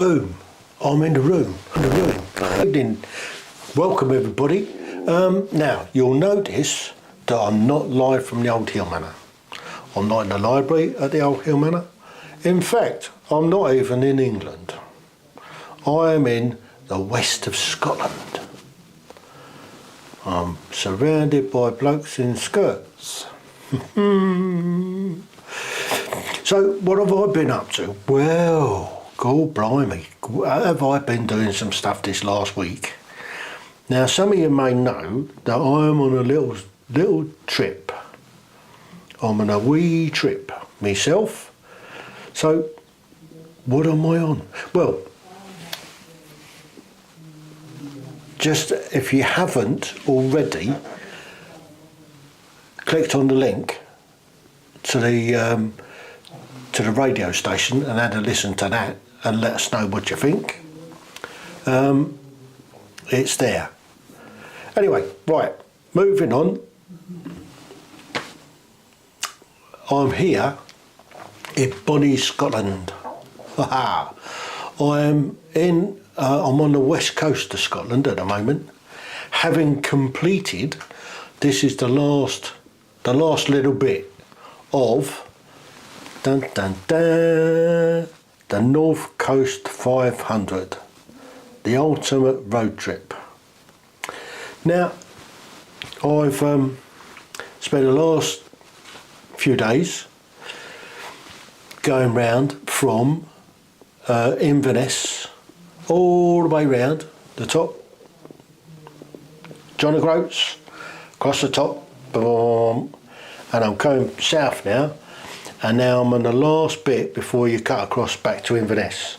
Boom, I'm in the room. Good evening, welcome everybody. Now, you'll notice that I'm not live from the Old Heale Manor. I'm not in the library at the Old Heale Manor. In fact, I'm not even in England. I am in the west of Scotland. I'm surrounded by blokes in skirts. So, what have I been up to? Well, God blimey, have I been doing some stuff this last week? Now, some of you may know that I am on a little trip. I'm on a wee trip myself. So, what am I on? Well, just if you haven't already clicked on the link to the radio station and had a listen to that and let us know what you think, it's there. Anyway, right, moving on. I'm here in Bonnie, Scotland. I am I'm on the west coast of Scotland at the moment, having completed. This is the last little bit of the North Coast 500, the ultimate road trip. Now, I've spent the last few days going round from Inverness all the way round the top, John O'Groats, across the top, boom, and I'm going south now, and now I'm on the last bit before you cut across back to Inverness.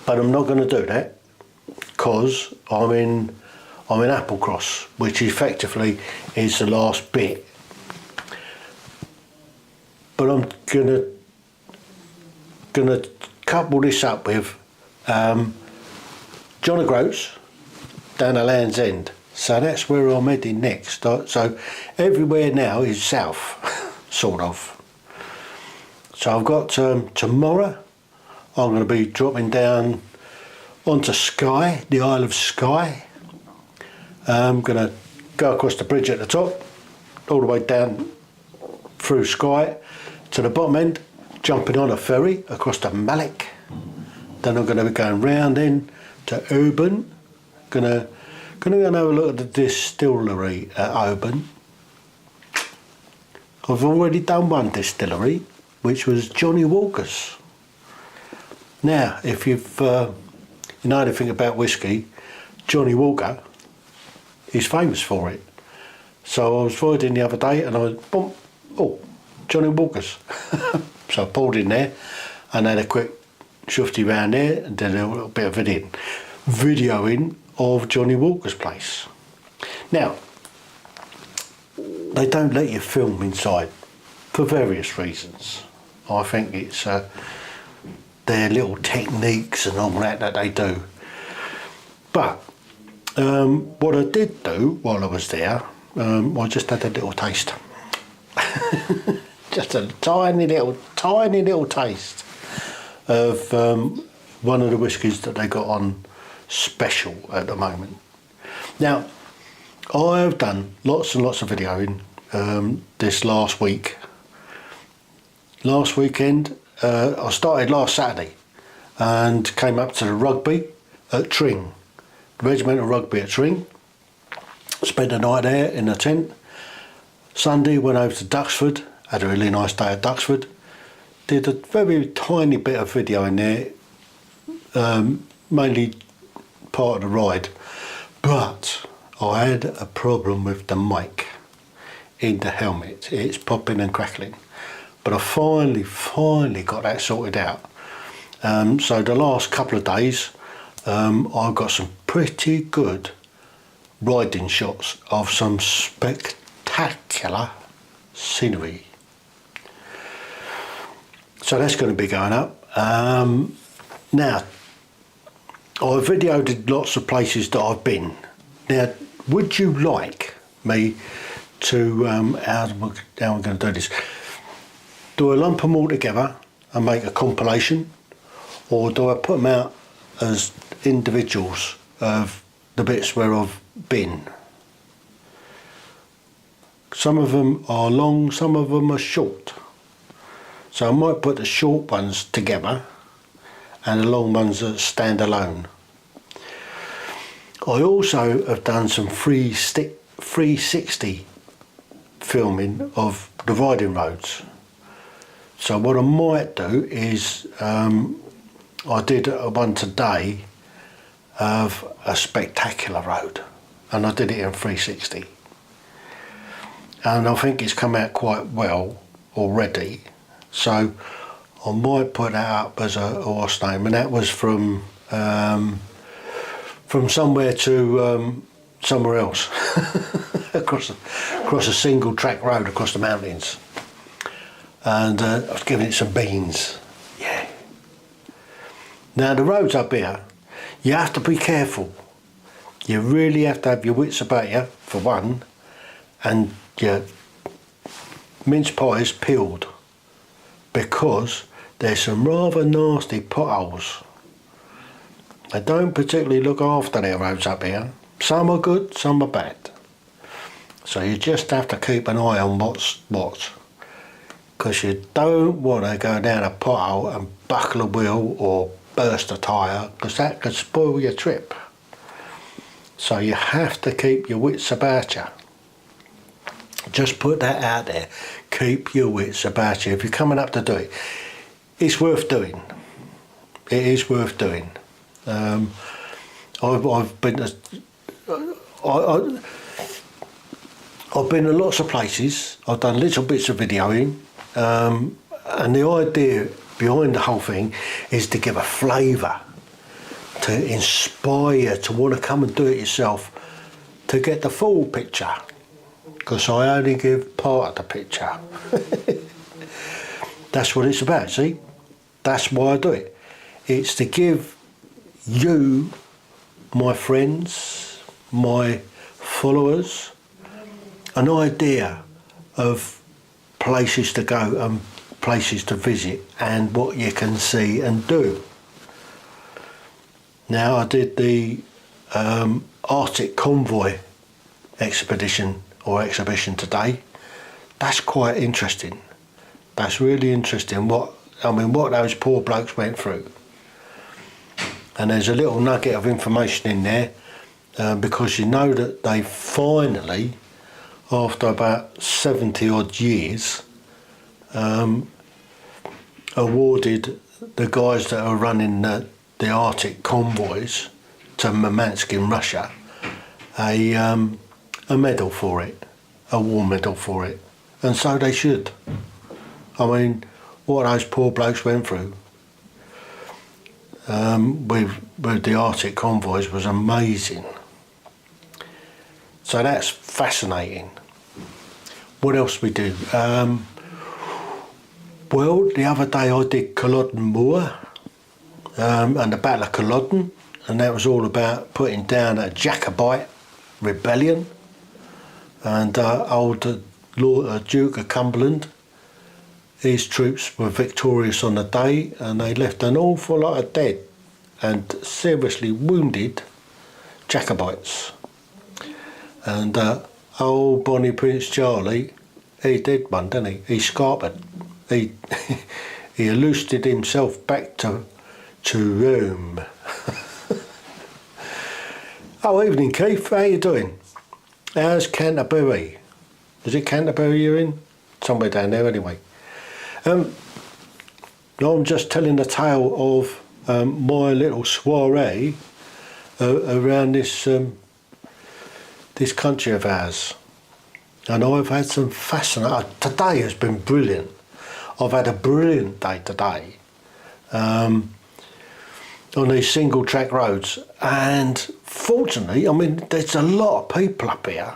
But I'm not going to do that because I'm in Applecross, which effectively is the last bit. But I'm gonna couple this up with John O'Groats down to Land's End. So that's where I'm heading next. So everywhere now is south, sort of. So I've got tomorrow, I'm going to be dropping down onto Skye, the Isle of Skye. I'm going to go across the bridge at the top, all the way down through Skye to the bottom end, jumping on a ferry across to Mallock. Then I'm going to be going round in to Oban. Gonna go and have a look at the distillery at Oban. I've already done one distillery, which was Johnny Walker's. Now, if you know anything about whiskey, Johnny Walker is famous for it. So I was riding the other day and I was, boom, oh, Johnny Walker's. So I pulled in there and had a quick shufty round there and did a little bit of videoing of Johnny Walker's place. Now, they don't let you film inside for various reasons. I think it's their little techniques and all that they do. But what I did do while I was there, I just had a little taste. Just a tiny little taste of one of the whiskies that they got on special at the moment. Now, I've done lots and lots of videoing this last week. Last weekend, I started last Saturday and came up to the rugby at Tring, the regimental rugby at Tring. Spent the night there in a tent. Sunday went over to Duxford, had a really nice day at Duxford. Did a very tiny bit of video in there, mainly part of the ride. But I had a problem with the mic in the helmet. It's popping and crackling. But I finally got that sorted out. So the last couple of days, I've got some pretty good riding shots of some spectacular scenery. So that's going to be going up. Now, I've videoed lots of places that I've been. Now, would you like me to, how am I going to do this? Do I lump them all together and make a compilation? or do I put them out as individuals of the bits where I've been? Some of them are long, some of them are short. So I might put the short ones together and the long ones that stand alone. I also have done some 360 filming of the riding roads. So what I might do is, I did one today of a spectacular road, and I did it in 360. And I think it's come out quite well already. So I might put that up as a horse name, and that was from somewhere to somewhere else, across a single track road across the mountains. And I was giving it some beans. Yeah. Now the roads up here, you have to be careful. You really have to have your wits about you, for one, and your mince pies peeled, because there's some rather nasty potholes. They don't particularly look after their roads up here. Some are good, some are bad. So you just have to keep an eye on what's what, because you don't want to go down a pothole and buckle a wheel or burst a tyre, because that could spoil your trip. So you have to keep your wits about you. Just put that out there. Keep your wits about you. If you're coming up to do it, it's worth doing. It is worth doing. I've been to lots of places. I've done little bits of videoing, and the idea behind the whole thing is to give a flavour, to inspire you to want to come and do it yourself, to get the full picture, because I only give part of the picture. That's what it's about, see? That's why I do it. It's to give you, my friends, my followers, an idea of places to go and places to visit and what you can see and do. Now, I did the Arctic Convoy exhibition today. That's quite interesting. That's really interesting. What those poor blokes went through. And there's a little nugget of information in there, because you know that they finally, after about 70 odd years, awarded the guys that are running the Arctic convoys to Murmansk in Russia a medal for it, a war medal for it, and so they should. I mean, what those poor blokes went through with the Arctic convoys was amazing. So that's fascinating. What else we do? Well, the other day I did Culloden Moor and the Battle of Culloden, and that was all about putting down a Jacobite rebellion. And old Lord Duke of Cumberland, his troops were victorious on the day, and they left an awful lot of dead and seriously wounded Jacobites. And old Bonnie Prince Charlie, he did one, didn't he? He scarpered. He elusted himself back to Rome. Oh, evening, Keith. How you doing? How's Canterbury? Is it Canterbury you're in? Somewhere down there, anyway. I'm just telling the tale of my little soiree around this this country of ours, and I've had some fascinating. Today has been brilliant. I've had a brilliant day today on these single track roads, and fortunately, I mean, there's a lot of people up here.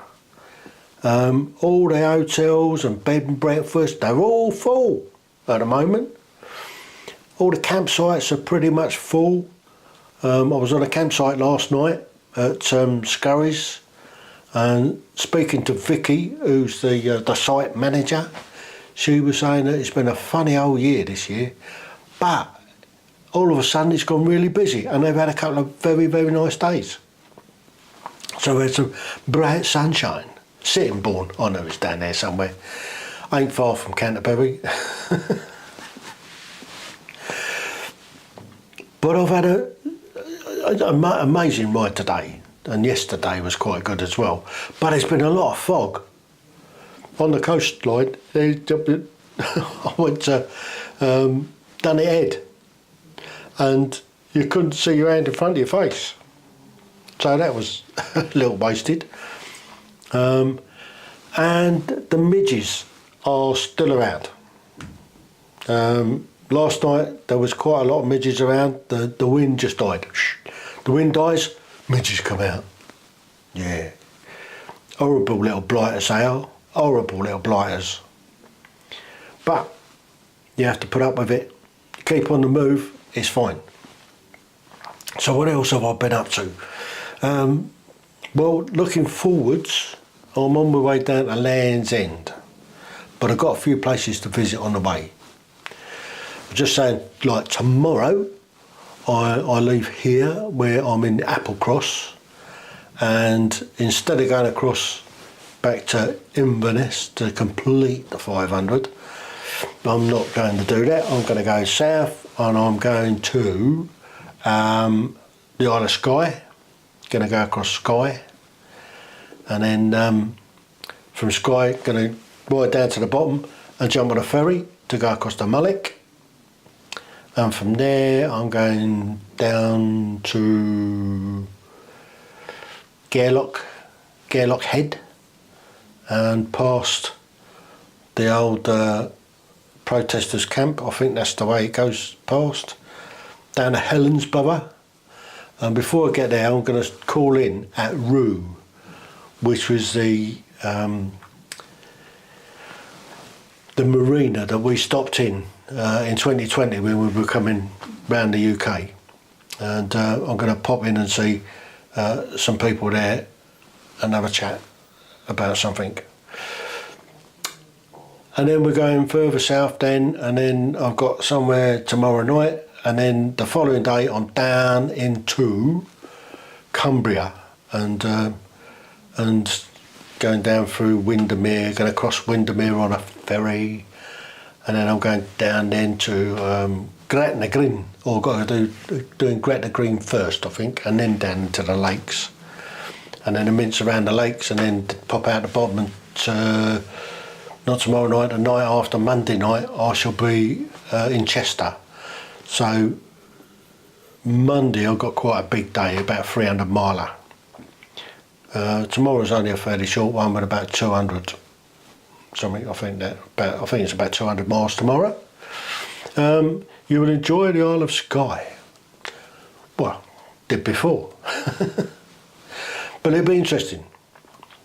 All the hotels and bed and breakfast, they're all full at the moment. All the campsites are pretty much full. I was on a campsite last night at Scurry's, and speaking to Vicky, who's the site manager, she was saying that it's been a funny old year this year, but all of a sudden it's gone really busy, and they've had a couple of very, very nice days. So we had some bright sunshine. Sittingbourne, I know it's down there somewhere. Ain't far from Canterbury. But I've had an amazing ride today, and yesterday was quite good as well. But there's been a lot of fog on the coastline. I went to Dunnet Head, and you couldn't see your hand in front of your face. So that was a little wasted. And the midges are still around. Last night there was quite a lot of midges around. The wind just died. The wind dies, midges come out. Yeah. Horrible little blighters they are. Horrible little blighters. But you have to put up with it. Keep on the move, it's fine. So what else have I been up to? Well, looking forwards, I'm on my way down to Land's End. But I've got a few places to visit on the way. I'm just saying, like tomorrow, I leave here where I'm in Applecross, and instead of going across back to Inverness to complete the 500, I'm not going to do that. I'm going to go south, and I'm going to the Isle of Skye. Going to go across Skye, and then from Skye going to ride down to the bottom and jump on a ferry to go across to Mullick. And from there I'm going down to Gairloch Head, and past the old protesters camp. I think that's the way it goes past, down to Helensburgh. And before I get there, I'm going to call in at Rue, which was the marina that we stopped in 2020 when we were coming round the UK. And I'm going to pop in and see some people there and have a chat about something. And then we're going further south then, and then I've got somewhere tomorrow night, and then the following day I'm down into Cumbria and going down through Windermere, going to cross Windermere on a ferry, and then I'm going down then to Gretna Green, or I've got to doing Gretna Green first, I think, and then down into the lakes, and then a mince around the lakes, and then pop out the bottom, and not tomorrow night, the night after, Monday night, I shall be in Chester. So Monday I've got quite a big day, about 300 miler. Tomorrow's only a fairly short one, with about 200 something. I think it's about 200 miles tomorrow. You will enjoy the Isle of Skye. Well, did before, but it'll be interesting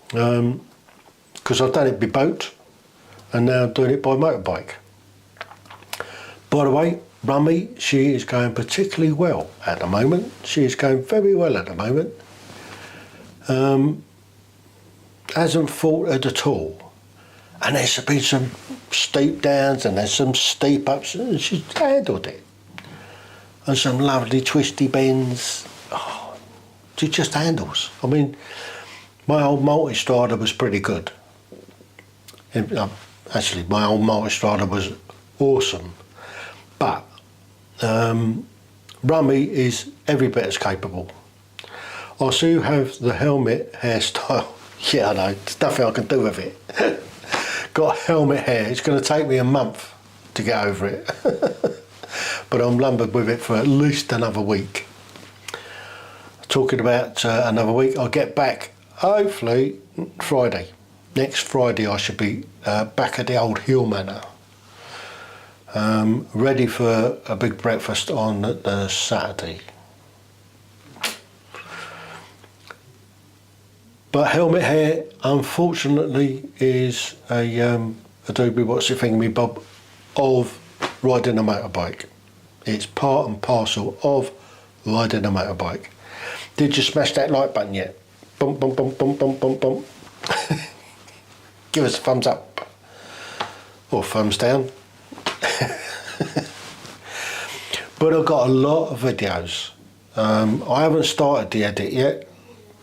because I've done it by boat, and now I'm doing it by motorbike. By the way, Rummy, she is going particularly well at the moment. She is going very well at the moment. Hasn't faltered at all. And there's been some steep downs and there's some steep ups, and she's handled it. And some lovely twisty bends. Oh, she just handles. I mean, my old multi-strider was pretty good. Actually, my old multi-strider was awesome. But Rummy is every bit as capable. I do have the helmet hairstyle. Yeah, I know, there's nothing I can do with it. Got helmet hair. It's going to take me a month to get over it. But I'm lumbered with it for at least another week. Talking about another week, I'll get back hopefully Friday. Next Friday I should be back at the Old Heale Manor. Ready for a big breakfast on the Saturday. But helmet hair, unfortunately, is a doobie what's it thingy bob of riding a motorbike. It's part and parcel of riding a motorbike. Did you smash that like button yet? Bump, bump, bump, bump, bump, bump, bump. Give us a thumbs up or thumbs down. but I've got a lot of videos. I haven't started the edit yet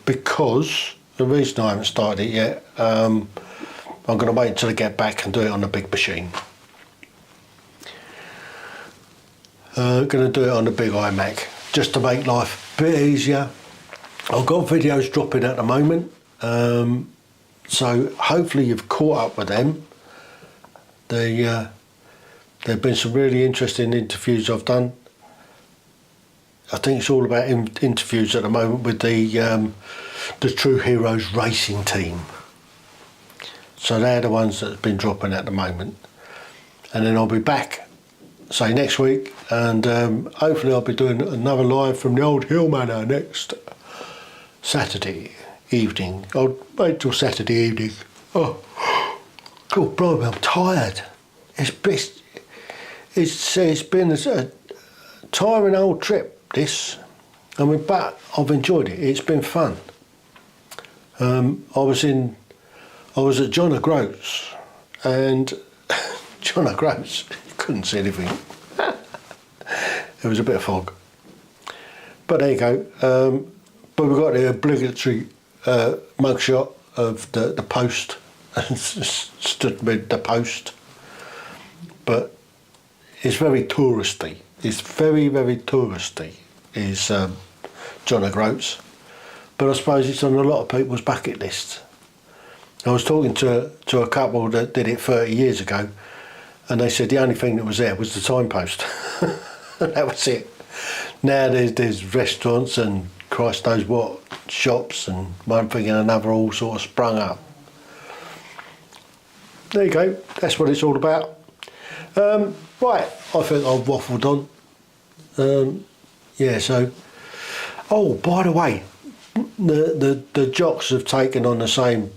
because the reason I haven't started it yet, I'm going to wait until I get back and do it on the big machine. Going to do it on the big iMac just to make life a bit easier. I've got videos dropping at the moment, so hopefully you've caught up with them. There have been some really interesting interviews I've done. I think it's all about interviews at the moment with the True Heroes racing team. So they're the ones that have been dropping at the moment. And then I'll be back, say next week, and hopefully I'll be doing another live from the Old Heale Manor next Saturday evening. I'll wait till Saturday evening. Oh, God, blimey, I'm tired. It's been a tiring old trip, this. I mean, but I've enjoyed it. It's been fun. I was at John O'Groats, and John O'Groats, couldn't see anything. There was a bit of fog. But there you go. But we've got the obligatory mugshot of the post. Stood with the post. But it's very touristy. It's very, very touristy, is John O'Groats. But I suppose it's on a lot of people's bucket lists. I was talking to a couple that did it 30 years ago, and they said the only thing that was there was the signpost. That was it. Now there's restaurants and Christ knows what, shops and one thing and another all sort of sprung up. There you go, that's what it's all about. Right, I think I've waffled on. Yeah, so, oh, by the way, the jocks have taken on the same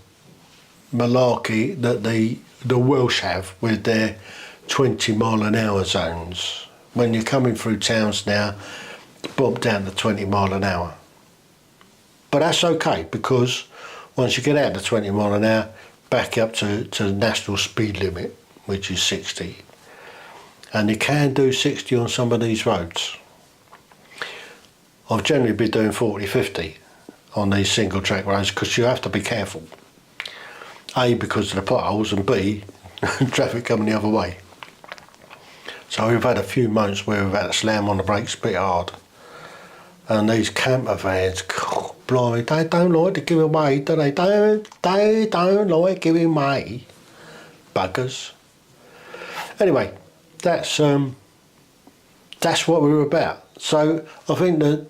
malarkey that the Welsh have with their 20-mile-an-hour zones. When you're coming through towns now, bump down to 20 mile an hour. But that's okay, because once you get out to 20 mile an hour, back up to the national speed limit, which is 60. And you can do 60 on some of these roads. I've generally been doing 40, 50 on these single track roads because you have to be careful. A, because of the potholes, and B, traffic coming the other way. So we've had a few moments where we've had to slam on the brakes a bit hard. And these camper vans, God, blimey, they don't like to give away, do they? They don't like giving way. Buggers. Anyway, that's what we were about. So I think that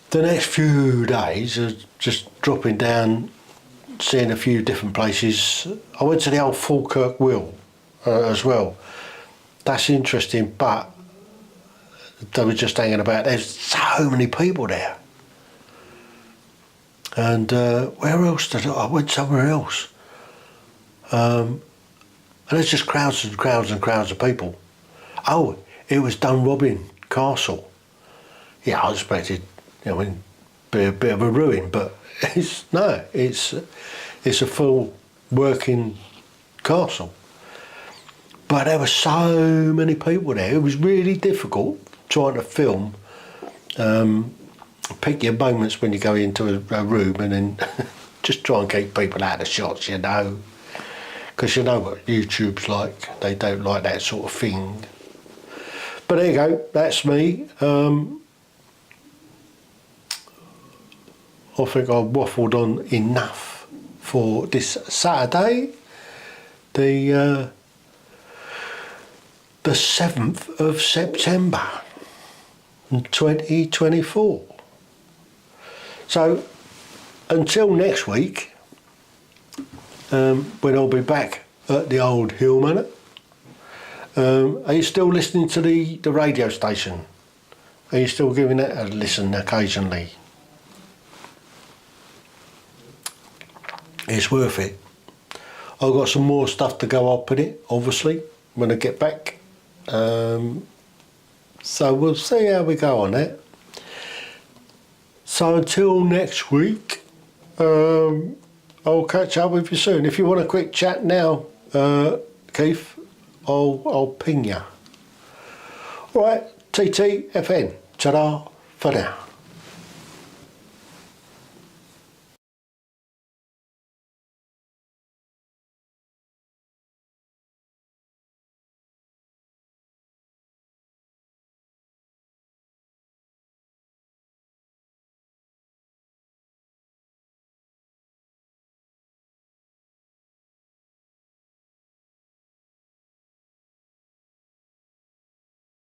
the next few days are just dropping down, seeing a few different places. I went to the old Falkirk Wheel as well. That's interesting, but they were just hanging about. There's so many people there. And where else did I went somewhere else. And there's just crowds and crowds and crowds of people. Oh, it was Dunrobin Castle. Yeah, I expected, be a bit of a ruin, but it's a full working castle. But there were so many people there. It was really difficult trying to film. Pick your moments when you go into a room and then just try and keep people out of shots, because you know what YouTube's like. They don't like that sort of thing. But there you go, that's me. I think I've waffled on enough for this Saturday, the 7th of September 2024. So until next week, when I'll be back at the Old Heale Manor, are you still listening to the radio station? Are you still giving it a listen occasionally? It's worth it. I've got some more stuff to go up in it, obviously, when I get back. So we'll see how we go on that. So until next week, I'll catch up with you soon. If you want a quick chat now, Keith, I'll ping you. All right, TTFN. Ta-da for now.